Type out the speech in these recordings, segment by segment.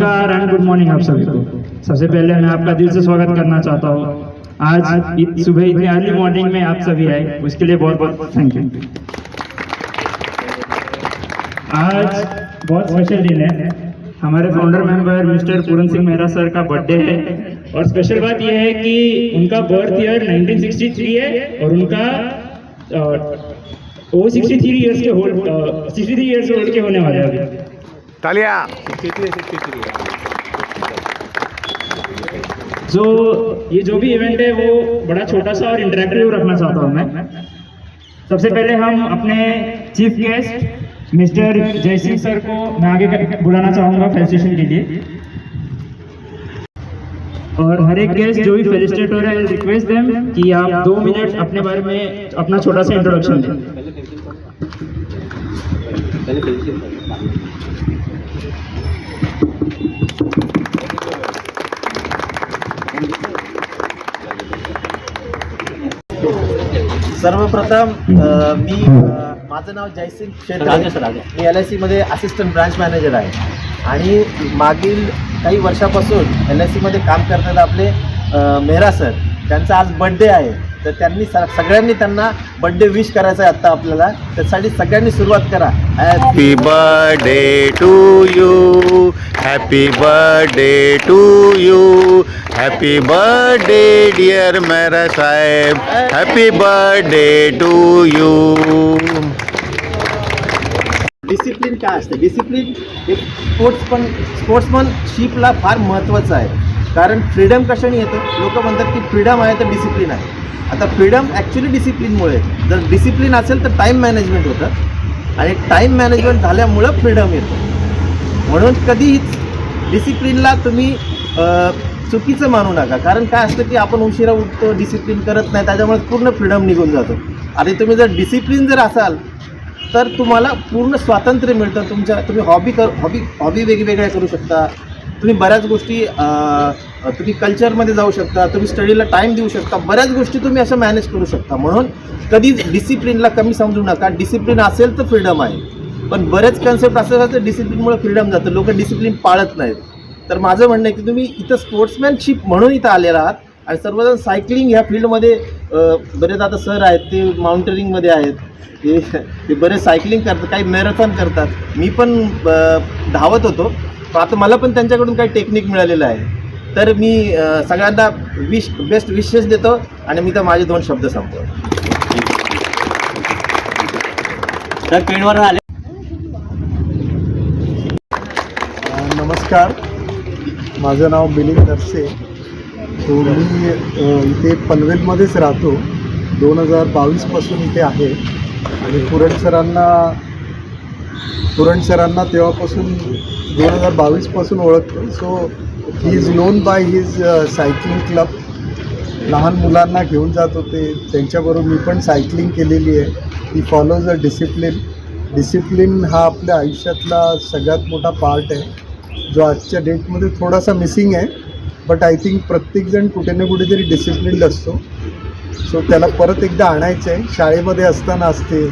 नमस्कार end good morning आप सभी को। सबसे पहले मैं आपका दिल से स्वागत करना चाहता हूँ। आज सुबह इतनी अर्ली मॉर्निंग में आप सभी आए, उसके लिए बहुत बहुत थैंक यू। आज बहुत स्पेशल दिन है। हमारे founder member mister Puran Singh Mehra sir का बर्थडे है और स्पेशल बात यह है कि उनका बर्थ ईयर 1963 है और उनका वो 63 इयर्स ओल्ड के होने वाले हैं अभी। तालिया। ये जो भी इवेंट है वो बड़ा छोटा सा और इंटरेक्टिव रखना चाहता हूँ मैं। सबसे पहले हम अपने chief guest mister Jaisingh sir को मैं आगे बुलाना चाहूँगा फेलिसिटेशन के लिए। और हर एक गेस्ट जो भी फेलिसिटेट हो रहा है रिक्वेस्ट देम कि आप 2 मिनट अपने बारे में अपना छोटा सा इंट्रोडक्शन दें। सर्वप्रथम माझं नाव जयसिंग शेट्टी, मी LIC मध्ये असिस्टंट ब्रांच मॅनेजर आहे आणि मागील काही वर्षापासून LIC मध्ये काम करतात आपले मेहरा सर, त्यांचा आज बर्थडे आहे, तर त्यांनी सगळ्यांनी त्यांना बर्थडे विश करायचा आहे आत्ता आपल्याला, त्यासाठी सगळ्यांनी सुरुवात करा। Happy birthday to you, happy birthday to you, happy birthday dear Mehra साहेब, happy birthday to you. Discipline काय असते? डिसिप्लिन एक स्पोर्ट्समनशिपला फार महत्त्वाचं आहे, कारण फ्रीडम कशाने येतं? लोक म्हणतात की फ्रीडम आहे तर डिसिप्लिन आहे। आता फ्रीडम ॲक्च्युली डिसिप्लिनमुळे, जर डिसिप्लिन असेल तर टाईम मॅनेजमेंट होतं आणि टाईम मॅनेजमेंट झाल्यामुळं फ्रीडम येतं। म्हणून कधीच डिसिप्लिनला तुम्ही चुकीचं मानू नका, कारण काय असतं की आपण उशिरा उठतो, डिसिप्लिन करत नाही, त्याच्यामुळे पूर्ण फ्रीडम निघून जातो। आणि तुम्ही जर डिसिप्लिन जर असाल तर तुम्हाला पूर्ण स्वातंत्र्य मिळतं। तुम्ही हॉबी वेगवेगळ्या करू शकता, तुम्ही बऱ्याच गोष्टी तुम्ही कल्चरमध्ये जाऊ शकता, तुम्ही स्टडीला टाईम देऊ शकता, बऱ्याच गोष्टी तुम्ही असं मॅनेज करू शकता। म्हणून कधीच डिसिप्लिनला कमी समजू नका। डिसिप्लिन असेल तर फ्रीडम आहे, पण बरेच कन्सेप्ट असं असतं डिसिप्लिनमुळे फ्रीडम जातं, लोक डिसिप्लिन पाळत नाहीत। तर माझं म्हणणं आहे की तुम्ही इथं स्पोर्ट्समॅनशिप म्हणून इथं आलेला आहात आणि सर्वजण सायकलिंग ह्या फील्डमध्ये बरेच आता सर आहेत ते माउंटेनिंगमध्ये आहेत, ते बरेच सायकलिंग करतात, काही मॅरेथॉन करतात, मी पण धावत होतो, पण आता मला पण त्यांच्याकडून काही टेक्निक मिळालेलं आहे। तर मी सगळ्यांना बेस्ट विशेस देतो आणि मी तर माझे 2 शब्द संपवतो। तर पेनवर आले। नमस्कार, माझं नाव मिलिंद नरसे, मी इथे पनवेलमध्येच राहतो, 2022पासून इथे आहे आणि पूरण सरांना तेव्हापासून 2022पासून ओळखतो। So he is known by his cycling club. लहान मुलांना घेऊन जात होते, त्यांच्याबरोबर मी पण सायकलिंग केलेली आहे। ही फॉलोज अ डिसिप्लिन हा आपल्या आयुष्यातला सगळ्यात मोठा पार्ट आहे, जो आजच्या डेटमध्ये थोडासा मिसिंग आहे, बट आय थिंक प्रत्येकजण कुठे ना कुठेतरी डिसिप्लिन्ड असतो। सो त्याला परत एकदा आणायचं आहे। शाळेमध्ये असताना असते,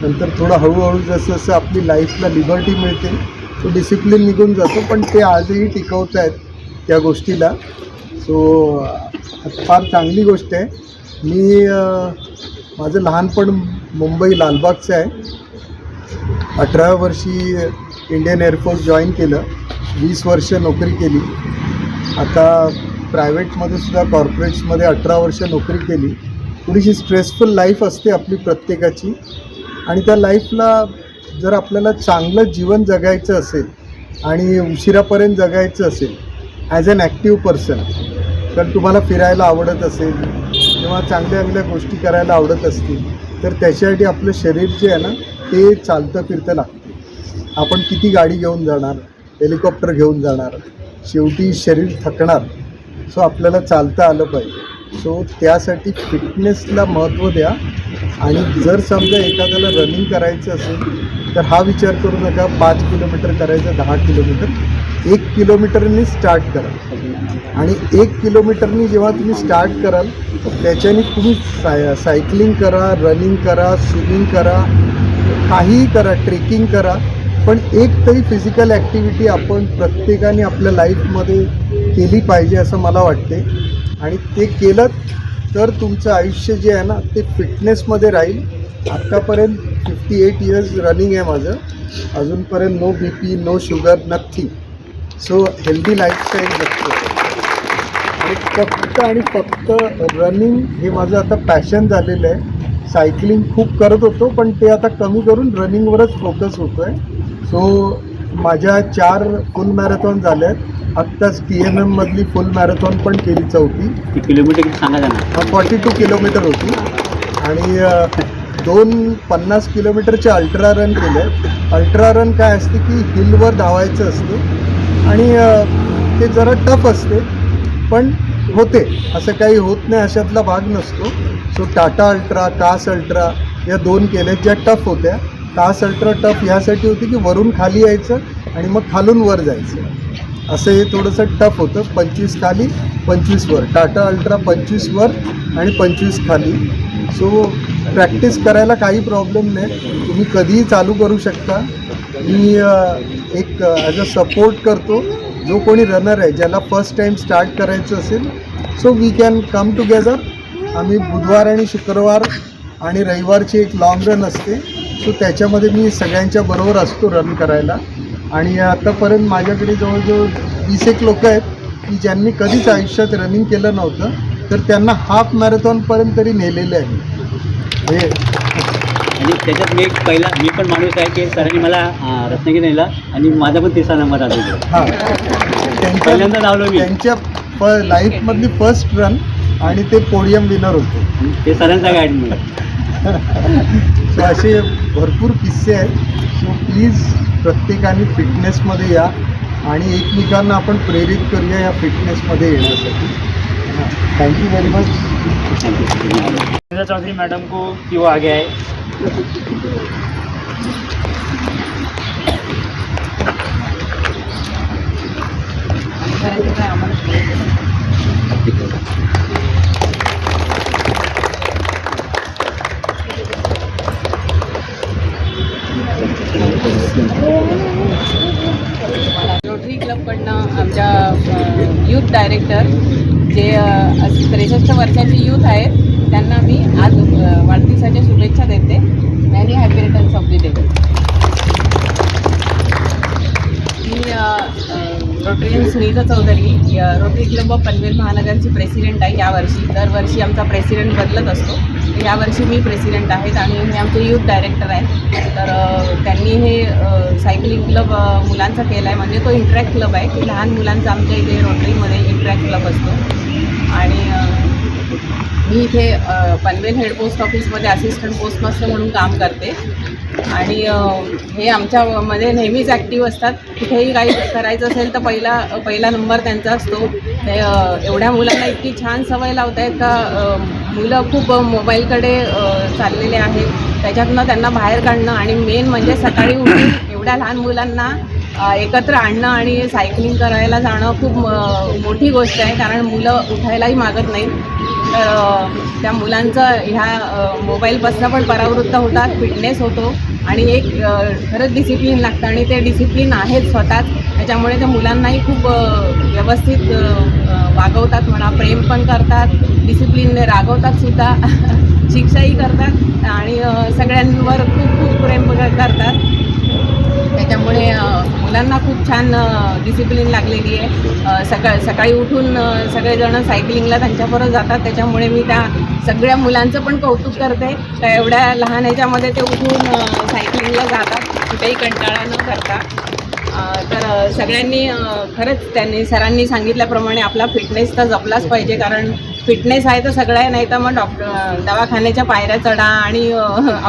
नंतर थोडं हळूहळू जसं आपली लाईफला लिबर्टी मिळते तो डिसिप्लिन निघून जातो, पण ते आजही टिकवत आहेत त्या गोष्टीला। सो फार चांगली गोष्ट आहे। मी माझं लहानपण मुंबई लालबागचं आहे। 18व्या वर्षी इंडियन एअरफोर्स जॉईन केलं, 20 वर्ष नोकरी केली। आता प्रायव्हेटमध्ये सुद्धा कॉर्पोरेट्समध्ये 18 वर्ष नोकरी केली। थोडीशी स्ट्रेसफुल लाईफ असते आपली प्रत्येकाची, आणि त्या लाईफला जर आपल्याला चांगलं जीवन जगायचं असेल आणि उशिरापर्यंत जगायचं असेल ॲज ॲन ॲक्टिव्ह पर्सन, तर तुम्हाला फिरायला आवडत असेल किंवा चांगल्या गोष्टी करायला आवडत असतील, तर त्याच्यासाठी आपलं शरीर जे आहे ना ते चालतं फिरतं लागते। आपण किती गाडी घेऊन जाणार, हेलिकॉप्टर घेऊन जाणार, शेवटी शरीर थकणार। सो आपल्याला चालता आलं पाहिजे। सो त्यासाठी फिटनेसला महत्त्व द्या, आणि जर समजा एखाद्याला रनिंग करायचं असेल तर हा विचार करू नका 5 किलोमीटर करायचं, 10 किलोमीटर, 1 किलोमीटरनी स्टार्ट करा। आणि 1 किलोमीटरनी जेव्हा तुम्ही स्टार्ट कराल त्याच्याने तुम्ही सायकलिंग करा, रनिंग करा, स्विमिंग करा, काहीही करा, ट्रेकिंग करा, पण एक तरी फिजिकल ॲक्टिव्हिटी आपण प्रत्येकाने आपल्या लाईफमध्ये केली पाहिजे असं मला वाटते. आणि ते केलं तर तुमचं आयुष्य जे आहे ना ते फिटनेसमध्ये राहील. आत्तापर्यंत 58 इयर्स रनिंग आहे माझं. अजूनपर्यंत no BP, no sugar, nothing. So healthy lifestyle जगतो. आणि फक्त रनिंग हे माझं आता पॅशन झालेलं आहे. सायकलिंग खूप करत होतो पण ते आता कमी करून रनिंगवरच फोकस होतो आहे. सो माझ्या 4 फुल मॅरेथॉन झाल्या आहेत. आत्ताच TMMमधली फुल मॅरेथॉन पण केली 4थी. किलोमीटर किती सांगा ना. 42 किलोमीटर होती. आणि 2 50 किलोमीटरचे अल्ट्रा रन केले. अल्ट्रा रन काय असते की हिलवर धावायचं असते आणि ते जरा टफ असते पण होते, असं काही होत नाही अशातला भाग नसतो. सो टाटा अल्ट्रा, कास अल्ट्रा या 2 केल्या ज्या टफ होत्या. कास अल्ट्रा टफ ह्यासाठी होती की वरून खाली यायचं आणि मग खालून वर जायचं, असं हे थोडंसं टफ होतं. 25 खाली 25 वर. टाटा अल्ट्रा 25 वर आणि 25 खाली. सो प्रॅक्टिस करायला काही प्रॉब्लेम नाही, तुम्ही कधीही चालू करू शकता. मी एक ॲज अ सपोर्ट करतो जो कोणी रनर आहे ज्याला फर्स्ट टाईम स्टार्ट करायचं असेल. So we can come together. आम्ही बुधवार आणि शुक्रवार आणि रविवारची एक लाँग रन असते. सो त्याच्यामध्ये मी सगळ्यांच्या बरोबर असतो रन करायला. आणि आतापर्यंत माझ्याकडे जवळजवळ 20 लोक आहेत की ज्यांनी कधीच आयुष्यात रनिंग केलं नव्हतं तर त्यांना हाफ मॅरेथॉनपर्यंत तरी नेलेले आहे. हे आणि त्याच्यात मी पण माणूस आहे की सरांनी मला रत्नागिरी नेला आणि माझा पण 3रा नंबर आला. हां, पहिल्यांदा धावलो मी. त्यांच्या लाईफमधली फर्स्ट रन आणि ते पोडियम विनर होते. ते सरांचा गाईड मला. सो असे भरपूर किस्से आहेत. सो प्लीज प्रत्येकाने फिटनेसमध्ये या आणि एकमेकांना आपण प्रेरित करूया या फिटनेसमध्ये येण्यासाठी. Thank you very much. Sunita Chaudhary madam को कि वो आगे आए. रोटरी क्लबकडनं आमच्या यूथ डायरेक्टर जे 63 वर्षाचे यूथ आहेत त्यांना मी आज वाढदिवसाच्या शुभेच्छा देते. Many happy returns of the day. मी Rotarian Sunita Chaudhari Rotary club of Panvel महानगरची प्रेसिडेंट आहे यावर्षी. दरवर्षी आमचा प्रेसिडेंट बदलत असतो. यावर्षी मी प्रेसिडेंट आहेत आणि हे आमचे यूथ डायरेक्टर आहेत. तर त्यांनी हे सायकलिंग क्लब मुलांचा केला आहे. म्हणजे तो इंटरॅक्ट क्लब आहे की लहान मुलांचा आमच्या इथे रोटरीमध्ये इंटरॅक्ट क्लब असतो. आणि मी इथे पनवेल हेड पोस्ट ऑफिसमध्ये असिस्टंट पोस्टमास्टर म्हणून काम करते. आणि हे आमच्यामध्ये नेहमीच ॲक्टिव्ह असतात. कुठेही काही करायचं असेल तर पहिला नंबर त्यांचा असतो. ते एवढ्या मुलांना इतकी छान सवय लावत आहेत का मुलं खूप मोबाईलकडे चाललेले आहेत. त्याच्यातनं त्यांना बाहेर काढणं आणि मेन म्हणजे सकाळी उठून एवढ्या लहान मुलांना एकत्र आणणं आणि सायकलिंग करायला जाणं खूप मोठी गोष्ट आहे. कारण मुलं उठायलाही मागत नाहीत. तर त्या मुलांचं ह्या मोबाईलपासून पण परावृत्त होतात, फिटनेस होतो आणि एक खरंच डिसिप्लिन लागतं आणि ते डिसिप्लिन आहेत स्वतःच. त्याच्यामुळे त्या मुलांनाही खूप व्यवस्थित वागवतात म्हणा, प्रेम पण करतात, डिसिप्लिनने रागवतात सुद्धा, शिक्षाही करतात आणि सगळ्यांवर खूप खूप प्रेम करतात. त्याच्यामुळे मुलांना खूप छान डिसिप्लिन लागलेली आहे. सकाळी उठून सगळेजण सायकलिंगला त्यांच्याबरोबर जातात. त्याच्यामुळे मी त्या सगळ्या मुलांचं पण कौतुक करते. त्या एवढ्या लहान ह्याच्यामध्ये ते उठून सायकलिंगला जातात कुठेही कंटाळा न करता. तर सगळ्यांनी खरंच त्यांनी सरांनी सांगितल्याप्रमाणे आपला फिटनेस तर जपलाच पाहिजे. कारण फिटनेस आहे तर सगळं आहे, नाही तर मग दवाखान्याच्या पायऱ्या चढा आणि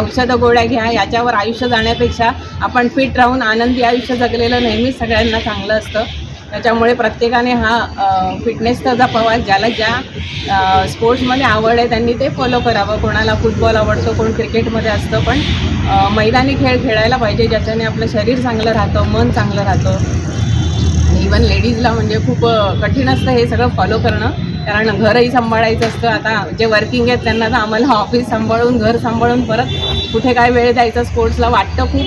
औषधं गोळ्या घ्या याच्यावर आयुष्य जाण्यापेक्षा आपण फिट राहून आनंदी आयुष्य जगलेलं नेहमीच सगळ्यांना चांगलं असतं. त्याच्यामुळे प्रत्येकाने हा फिटनेस तर जपावा. ज्याला ज्या स्पोर्ट्समध्ये आवड आहे त्यांनी ते फॉलो करावं. कोणाला फुटबॉल आवडतो, कोण क्रिकेटमध्ये असतं, पण मैदानी खेळ खेळायला पाहिजे ज्याच्याने आपलं शरीर चांगलं राहतं, मन चांगलं राहतं. इवन लेडीजला म्हणजे खूप कठीण असतं हे सगळं फॉलो करणं. कारण घरही सांभाळायचं असतं. आता जे वर्किंग आहेत त्यांना तर आम्हाला ऑफिस सांभाळून घर सांभाळून परत कुठे काय वेळ द्यायचा स्पोर्ट्सला वाटतं खूप.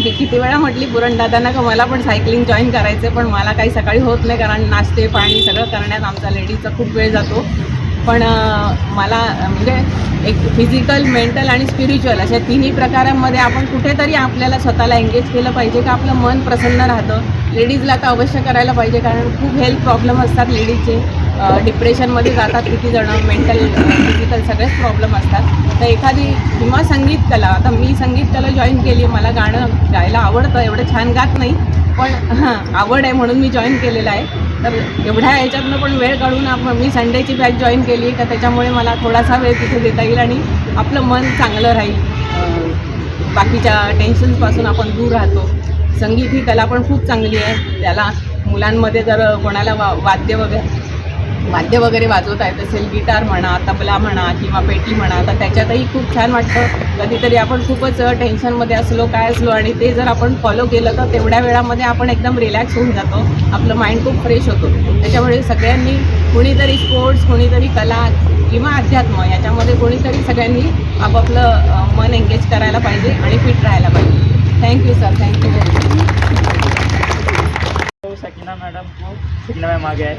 कारण की किती वेळा म्हटली पुरणदादांना का मला पण सायकलिंग जॉईन करायचं आहे, पण मला काही सकाळी होत नाही कारण नाश्ते पाणी सगळं करण्यात आमचा लेडीजचा खूप वेळ जातो. पण मला म्हणजे एक फिजिकल, मेंटल आणि स्पिरिच्युअल अशा तिन्ही प्रकारांमध्ये आपण कुठेतरी आपल्याला स्वतःला एंगेज केलं पाहिजे का आपलं मन प्रसन्न राहतं. लेडीजला तर अवश्य करायला पाहिजे कारण खूप हेल्थ प्रॉब्लेम असतात लेडीजचे. डिप्रेशनमध्ये जातात किती जणं, मेंटल फिजिकल सगळेच प्रॉब्लेम असतात. तर एखादी किंवा संगीत कला, आता मी संगीत कला जॉईन केली आहे, मला गाणं गायला आवडतं, एवढं छान गात नाही पण आवड आहे म्हणून मी जॉईन केलेलं आहे. तर एवढ्या ह्याच्यातनं पण वेळ काढून मी संडेची बॅच जॉईन केली आहे का त्याच्यामुळे मला थोडासा वेळ तिथे देता येईल आणि आपलं मन चांगलं राहील. बाकीच्या टेन्शन्सपासून आपण दूर राहतो. संगीत ही कला पण खूप चांगली आहे. त्याला मुलांमध्ये जर कोणाला वाद्य वगैरे वाजवता येत असेल, गिटार म्हणा, तबला म्हणा किंवा पेटी म्हणा, तर त्याच्यातही खूप छान वाटतं. कधीतरी आपण खूपच टेन्शनमध्ये असलो काय असलो आणि ते जर आपण फॉलो केलं तर तेवढ्या वेळामध्ये आपण एकदम रिलॅक्स होऊन जातो. आपलं माइंड खूप फ्रेश होतो. त्याच्यामुळे सगळ्यांनी कुणीतरी स्पोर्ट्स, कुणीतरी कला किंवा अध्यात्म याच्यामध्ये कोणीतरी सगळ्यांनी आपापलं मन एंगेज करायला पाहिजे आणि फिट राहायला पाहिजे. Thank you sir, thank you very much. Sakina madam को सकीना मैम आ गया है.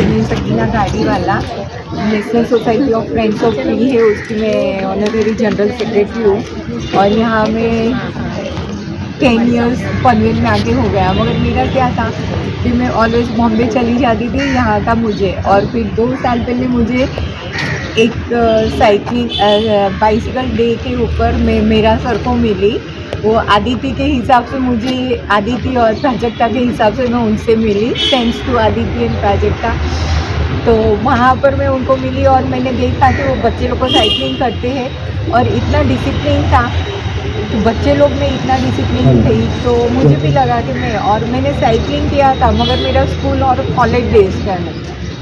मैं Sakina Gadiwala, national society of friends of tree है, उसकी मैं ऑनरेरी जनरल सेक्रेटरी हूँ. और यहाँ में 10 इयर्स पनवेल में आगे हो गया. मगर मेरा क्या था कि मैं ऑलवेज बॉम्बे चली जाती थी, यहाँ का मुझे. और फिर 2 साल पहले मुझे एक साइकिलिंग बाइसिकल डे के ऊपर मेरा सर को मिली. वो आदिति के हिसाब से मुझे, आदिति और प्राजक्ता के हिसाब से मैं उनसे मिली. Thanks to Aditi and Prajakta. तो वहाँ पर मैं उनको मिली और मैंने देखा कि वो बच्चे लोग को साइकिलिंग करते हैं और इतना डिसिप्लिन था. तो बच्चे लोग में इतना डिसिप्लिन थी तो मुझे भी लगा कि मैंने साइकिलिंग किया था मगर मेरा स्कूल और कॉलेज डेज का है.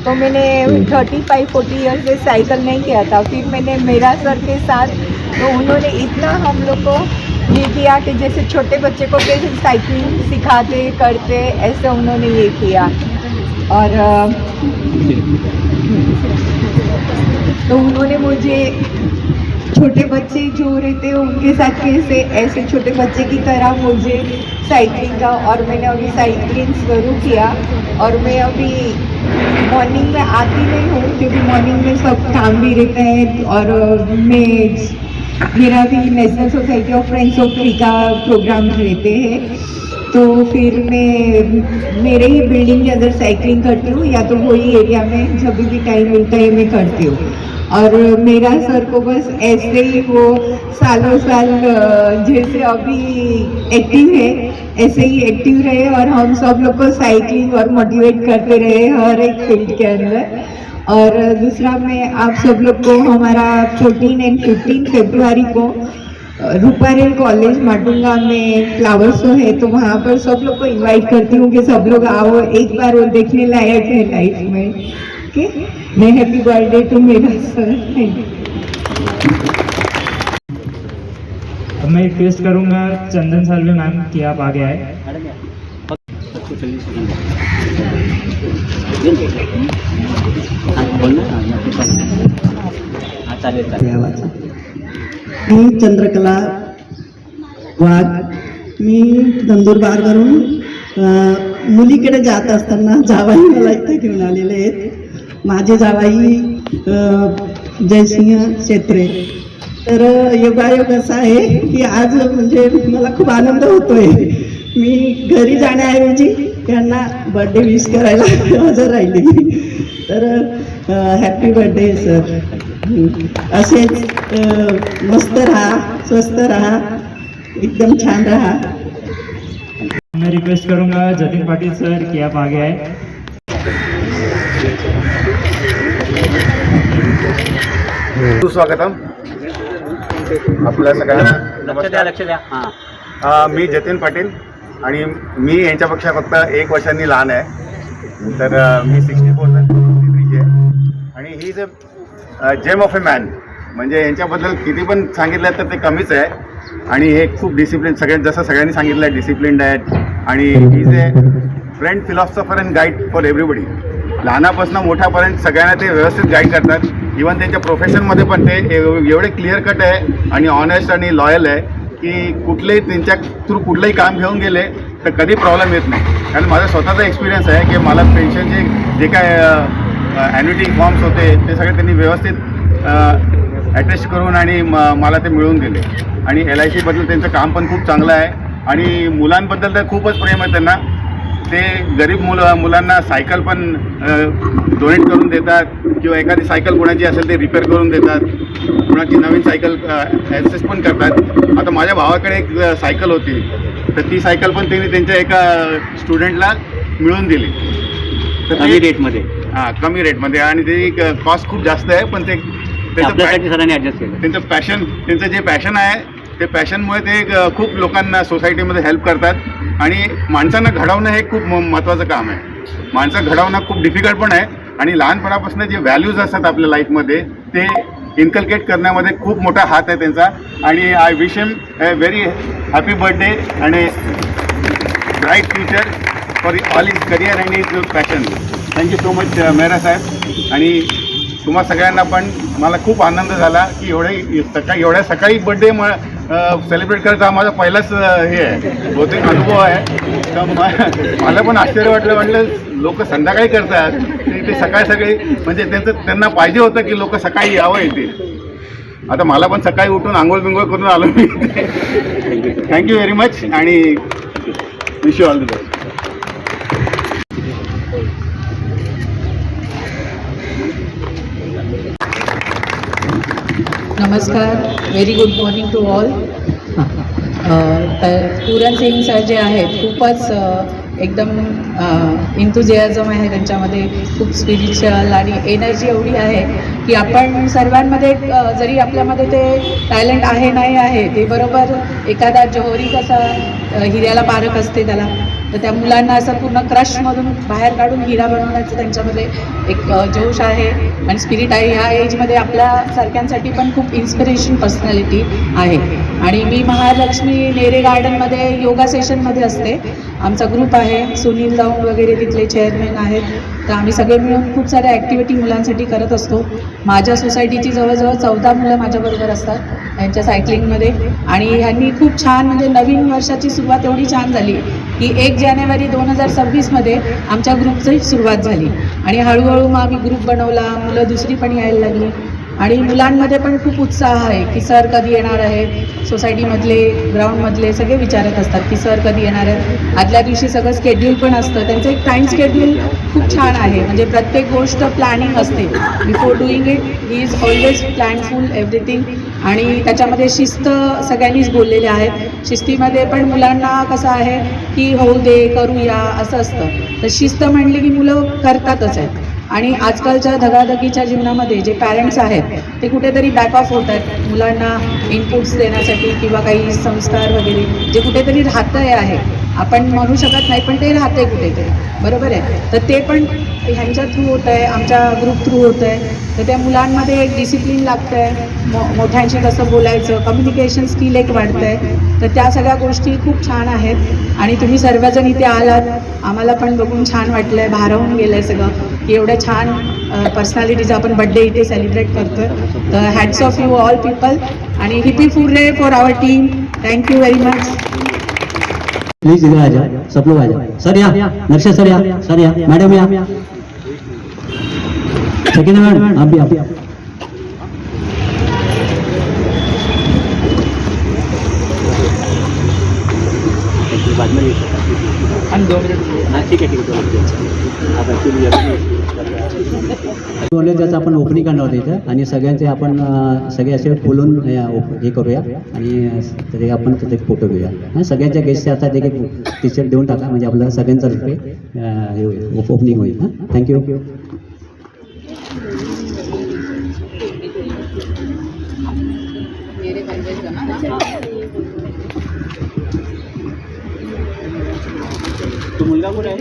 तो मैंने 35-40 ईयर्स से साइकिल नहीं किया था. फिर मैंने मेरा सर के साथ, तो उन्होंने इतना हम लोग को ये किया कि जैसे छोटे बच्चे को कैसे साइकिलिंग सिखाते करते, ऐसे उन्होंने ये किया. और तो उन्होंने मुझे छोटे बच्चे जो रहते हैं उनके साथ कैसे ऐसे छोटे बच्चे की तरह मुझे साइकिलिंग का, और मैंने अभी साइकिलिंग शुरू किया. और मैं अभी मॉर्निंग में आती नहीं हूँ क्योंकि मॉर्निंग में सब काम भी रहता है. और मेरा भी national society of friends of tree का प्रोग्राम रहते हैं. तो फिर मैं मेरे ही बिल्डिंग के अंदर साइकिलिंग करती हूँ या तो वही एरिया में जब भी टाइम मिलता है मैं करती हूँ. और मेरा सर को बस ऐसे ही वो सालों साल जैसे अभी एक्टिव है ऐसे ही एक्टिव रहे और हम सब लोग को साइकिलिंग और मोटिवेट करते रहे हर एक फील्ड के अंदर. और दूसरा मैं आप सब लोग को हमारा 14 एंड 15 फरवरी को रूपारेल कॉलेज माटुंगा में फ्लावर शो है, तो वहाँ पर सब लोग को इनवाइट करती हूँ कि सब लोग आओ, एक बार वो देखने लायक है लाइफ में. ओके, मैं हैप्पी बर्थडे टू मेरा सर. Thank you. अब मैं रिक्वेस्ट करूँगा चंदन सालवे मैम कि आप आगे आए. मी चंद्रकला वाघ. मी नंदुरबारवरून मुलीकडे जात असताना जावाई मला इथे घेऊन आलेले आहेत. माझे जावाई जयसिंह क्षेत्रे. तर योगायोग असा आहे की आज म्हणजे मला खूप आनंद होतोय. मी घरी जाण्याऐवजी त्यांना बर्थडे विश करायला हजर राहिली. तर हॅपी बर्थडे सर. असेच मस्त रहा, स्वस्थ रहा, एकदम छान रहा. मैं रिक्वेस्ट करूंगा जतिन पाटिल सर कि आप आगे आए. सुस्वागतम आपल्या सगळ्यांना. लक्ष द्या. हां, मी जतीन पाटील आणि मी यांच्यापेक्षा फक्त 1 वर्षांनी लहान आहे. तर मी 64 आहे आणि he is a gem of A man. म्हणजे यांच्याबद्दल किती पण सांगितलं तर ते कमीच आहे. आणि हे खूप डिसिप्लिन जसं सगळ्यांनी सांगितलं आहे डिसिप्लिन्ड आहेत आणि is a friend philosopher and guide for everybody. लहानापासून मोठ्यापर्यंत सगळ्यांना ते व्यवस्थित गाईड करतात. इवन त्यांच्या प्रोफेशनमध्ये पण ते एवढे क्लिअर कट आहे आणि ऑनेस्ट आणि लॉयल आहे की कुठलेही त्यांच्या थ्रू कुठलंही काम घेऊन गेले तर कधी प्रॉब्लेम येत नाही. कारण माझा स्वतःचा एक्सपिरियन्स आहे की मला पेन्शनचे जे काय ॲन्युटी फॉर्म्स होते ते सगळे त्यांनी व्यवस्थित ॲटेस्ट करून आणि मला ते मिळवून दिले. आणि LICबद्दल त्यांचं काम पण खूप चांगलं आहे आणि मुलांबद्दल तर खूपच प्रेम आहे त्यांना. ते गरीब मुलांना सायकल पण डोनेट करून देतात किंवा एखादी सायकल कोणाची असेल ते रिपेअर करून देतात. कोणाची नवीन सायकल ॲक्सेस पण करतात. आता माझ्या भावाकडे एक सायकल होती तर ती सायकल पण त्यांनी त्यांच्या एका स्टुडंटला मिळवून दिली. तर कमी रेटमध्ये. कमी रेटमध्ये आणि ते कॉस्ट खूप जास्त आहे पण ते आपल्यासाठी सरांनी ॲडजस्ट केलं. त्यांचं जे पॅशन आहे ते पॅशनमुळे ते खूप लोकांना सोसायटीमध्ये हेल्प करतात. आणि माणसांना घडवणं हे खूप महत्त्वाचं काम आहे. माणसं घडवणं खूप डिफिकल्ट पण आहे आणि लहानपणापासून जे व्हॅल्यूज असतात आपल्या लाईफमध्ये ते इन्कल्केट करण्यामध्ये खूप मोठा हात आहे त्यांचा. आणि I wish him a very happy birthday आणि bright future for all his career and his passion. Thank you so much Mehra साहेब. आणि तुम्हा सगळ्यांना पण मला खूप आनंद झाला की एवढ्या सकाळी बड्डे सेलिब्रेट करायचा हा माझा पहिलाच हे आहे बहुतेक अनुभव आहे. तर मला पण आश्चर्य म्हटलं लोक संध्याकाळी करतात ते सकाळी म्हणजे त्यांना पाहिजे होतं की लोक सकाळी यावं इथे. आता मला पण सकाळी उठून आंघोळ बिंघोळ करून आलो मी. थँक्यू व्हेरी मच आणि wish you all the best. नमस्कार, very good morning to all. Puran Singh sir जे आहेत खूपच एकदम इंथुझियाझम आहे त्यांच्यामध्ये. खूप स्पिरिच्युअल आणि एनर्जी एवढी आहे की आपण सर्वांमध्ये जरी आपल्यामध्ये ते टॅलेंट आहे नाही आहे ते बरोबर एखादा जव्हरी कसा हिऱ्याला पारख असते त्याला तर त्या मुलांना असं पूर्ण क्रशमधून बाहेर काढून हिरा बनवण्याचं त्यांच्यामध्ये एक जोश आहे आणि स्पिरिट आहे. ह्या एजमध्ये आपल्यासारख्यांसाठी पण खूप इन्स्पिरेशन पर्सनॅलिटी आहे. आणि मी महालक्ष्मी नेरे गार्डनमध्ये योगा सेशनमध्ये असते. आमचा ग्रुप आहे, सुनील दौंड वगैरे तिथले चेअरमॅन आहेत. तर आम्ही सगळे मिळून खूप साऱ्या ॲक्टिव्हिटी मुलांसाठी करत असतो. माझ्या सोसायटीची जवळजवळ 14 मुलं माझ्याबरोबर असतात यांच्या सायकलिंगमध्ये. आणि ह्यांनी खूप छान म्हणजे नवीन वर्षाची सुरुवात एवढी छान झाली की 1 जानेवारी 2026मध्ये आमच्या ग्रुपची सुरुवात झाली. आणि हळूहळू मग आम्ही ग्रुप बनवला, मुलं दुसरी पण यायला लागली. आणि मुलांमध्ये पण खूप उत्साह आहे की सर कधी येणार आहे. सोसायटीमधले ग्राउंडमधले सगळे विचारत असतात की सर कधी येणार आहेत. आदल्या दिवशी सगळं स्केड्यूल पण असतं. त्यांचं एक टाईम स्केड्यूल खूप छान आहे. म्हणजे प्रत्येक गोष्ट प्लॅनिंग असते. Before doing it he is always planful everything. आणि त्याच्यामध्ये शिस्त सगळ्यांनीच बोललेले आहेत. शिस्तीमध्ये पण मुलांना कसं आहे की होऊ दे, करूया असं असतं. तर शिस्त म्हणली की मुलं करतातच आहेत. आणि आजकालच्या धगाधगीच्या जीवनामध्ये जे पॅरेंट्स आहेत ते कुठेतरी बॅक ऑफ होत आहेत मुलांना इनपुट्स देण्यासाठी किंवा काही संस्कार वगैरे जे कुठेतरी राहतंय आहे. आपण म्हणू शकत नाही पण ते राहते कुठेतरी, बरोबर आहे. तर ते पण ह्यांच्या थ्रू होत आहे, आमच्या ग्रुप थ्रू होतं आहे. तर त्या मुलांमध्ये एक डिसिप्लिन लागतं आहे. मोठ्यांशी कसं बोलायचं, कम्युनिकेशन स्किल एक वाढतं आहे. तर त्या सगळ्या गोष्टी खूप छान आहेत. आणि तुम्ही सर्वजण इथे आलात, आम्हाला पण बघून छान वाटलं आहे. भारावून गेलं आहे सगळं की एवढ्या छान पर्सनॅलिटीचा आपण बड्डे इथे सेलिब्रेट करतो आहे. तर hats off you all people आणि hip hip hurray for our team. Thank you very much. Please इधर आ जाओ, सब लोग आ जाओ. सर या, नक्शा सर या, मैडम या, सेकेंड मैडम आप भी. त्याचं आपण ओपनिंग करणार होतं इथं आणि सगळ्यांचे आपण सगळे असे बोलून हे करूया आणि त्याचे आपण तिथे फोटो घेऊया. सगळ्यांच्या गेस्टचे आता एक टी शर्ट देऊन टाका म्हणजे आपल्याला सगळ्यांचा ओपनिंग होईल. थँक्यू. तो मुलगा कुठे आहे?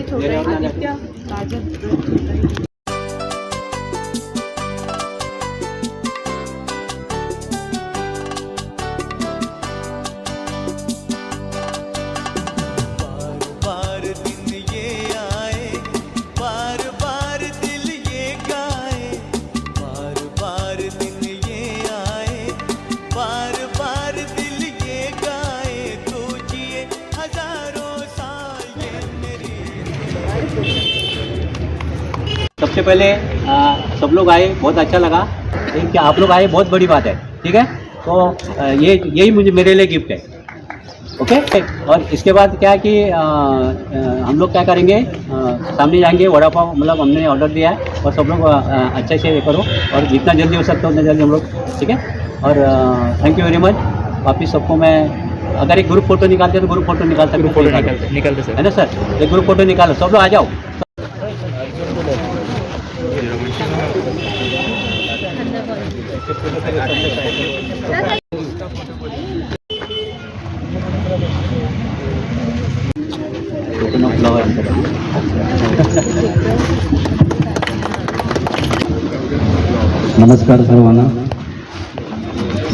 सबसे पहले सब लोग आए, बहुत अच्छा लगा। कि आप लोग आए बहुत बड़ी बात है, ठीक है। तो यही मुझे मेरे लिए गिफ्ट है, ओके। और इसके बाद क्या है कि हम लोग क्या करेंगे, सामने जाएंगे, वड़ा पाव मतलब हमने ऑर्डर दिया है, और सब लोग अच्छे से ये करो, और जितना जल्दी हो सकता है उतना जल्दी हम लोग, ठीक है। और थैंक यू वेरी मच। वापिस सबको मैं अगर एक ग्रुप फोटो निकालते हैं तो ग्रुप फोटो निकाल सकते हैं, निकलते सर है ना सर। एक ग्रुप फोटो निकालो, सब लोग आ जाओ। नमस्कार सर्वांना.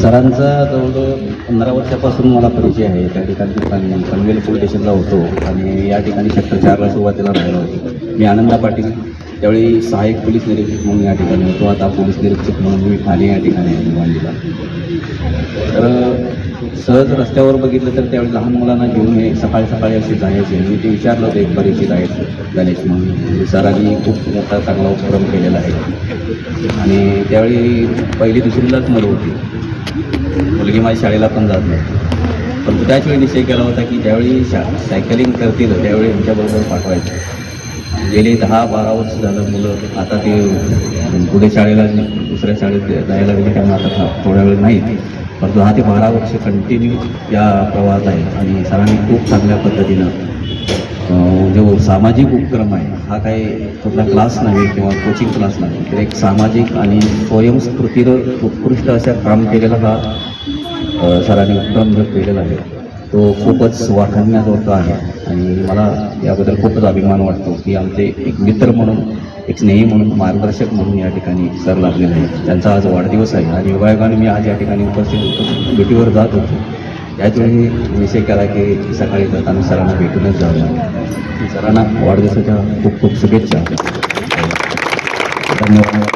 सरांचा जवळजवळ 15 वर्षापासून मला परिचय आहे. त्या ठिकाणी पनवेल पोलीस स्टेशनला होतो आणि या ठिकाणी सेक्टर 4ला सुरुवातीला राहिलो होतो. मी आनंदा पाटील, त्यावेळी सहाय्यक पोलीस निरीक्षक म्हणून या ठिकाणी होतो. आता पोलीस निरीक्षक म्हणून मी ठाणे या ठिकाणी आहे निवडलेला. तर सहज रस्त्यावर बघितलं तर त्यावेळी लहान मुलांना घेऊन हे सकाळी सकाळी असे जायचे. मी ते विचारलं होतं एक परिचित आहेत जाण्याची म्हणून. सरांनी खूप मोठा चांगला उपक्रम केलेला आहे. आणि त्यावेळी पहिली दुसरीलाच मुलं होती. मुलगी माझ्या शाळेला पण जात नाही. पण त्याचवेळी निश्चय केला होता की ज्यावेळी सायकलिंग करतील त्यावेळी आमच्याबरोबर पाठवायचं. गेली 10-12 वर्ष झालं मुलं आता ते पुढे शाळेला दुसऱ्या शाळेत जायला गेले त्यामुळे आता थोड्या वेळ नाही. परंतु 10 ते 12 वर्ष कंटिन्यू या प्रवाहात आहे. आणि सरांनी खूप चांगल्या पद्धतीनं जो सामाजिक उपक्रम आहे हा काही कुठला क्लास नाही किंवा कोचिंग क्लास नाही, तर एक सामाजिक आणि स्वयंस्फूर्तीनं उत्कृष्ट असं काम केलेला हा सरांनी उपक्रम जो केलेला आहे तो खूपच वाखाणण्याजोगा आहे. आणि मला याबद्दल खूपच अभिमान वाटतो की आमचे एक मित्र म्हणून, एक स्नेही म्हणून, मार्गदर्शक म्हणून या ठिकाणी सर लागलेले आहेत. त्यांचा आज वाढदिवस आहे आणि योगायोगाने मी आज या ठिकाणी उपस्थित होतो. ड्युटीवर जात होतो. त्याचवेळी निश्चय केला की सकाळी जाताना सरांना भेटूनच जावं. सरांना वाढदिवसाच्या खूप खूप शुभेच्छा. धन्यवाद.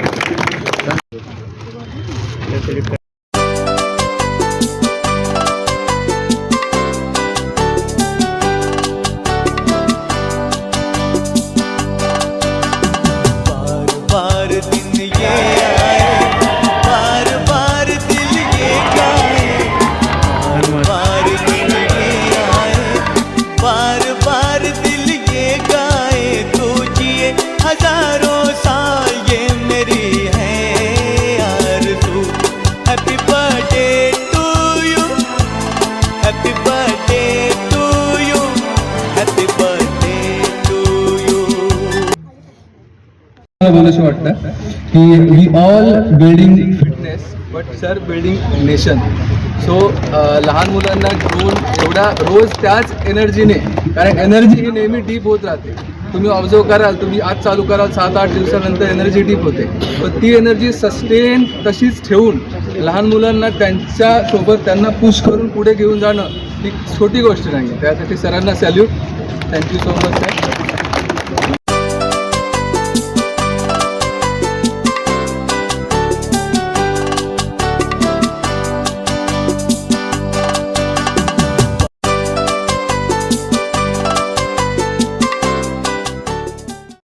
बोलूशी वाटतं की we all building fitness but sir building nation. So लहान मुलांना घेऊन एवढा रोज त्याच एनर्जीने, कारण एनर्जी ही नेहमी डीप होत राहते. तुम्ही ऑब्झर्व कराल, तुम्ही आज चालू कराल 7-8 दिवसानंतर एनर्जी डीप होते. पण ती एनर्जी सस्टेन तशीच ठेवून लहान मुलांना त्यांच्यासोबत त्यांना पुश करून पुढे घेऊन जाणं ही छोटी गोष्ट नाही. त्यासाठी सरांना salute. Thank you so much sir.